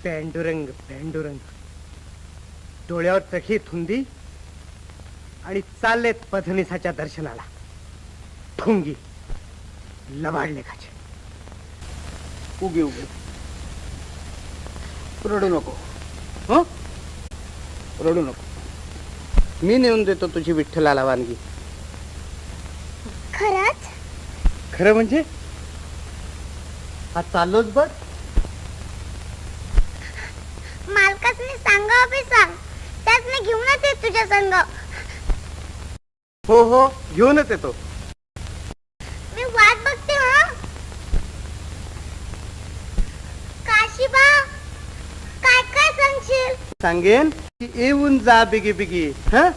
पांडुरंग पांडुरंग. डोळ्यावर चखी थुंदी आणि चाललेत पधनिसाच्या दर्शनाला. ठुंगी लबाडले खाचे. उगे उगे रडू नको. हं रडू नको. मी नेऊन देतो तुझी विठ्ठलाला वानगी. खरंच? खरं म्हणजे हा चाललोच बघ. मालकासनी सांगा बी सांग, त्याच मी घेऊनच येत तुझ्या संग. हो हो घेऊनच येतो. मी वाट बघते. हा काशीबा, काय काय सांगशील? सांगेन की येऊन जा बिगी बिगी. हा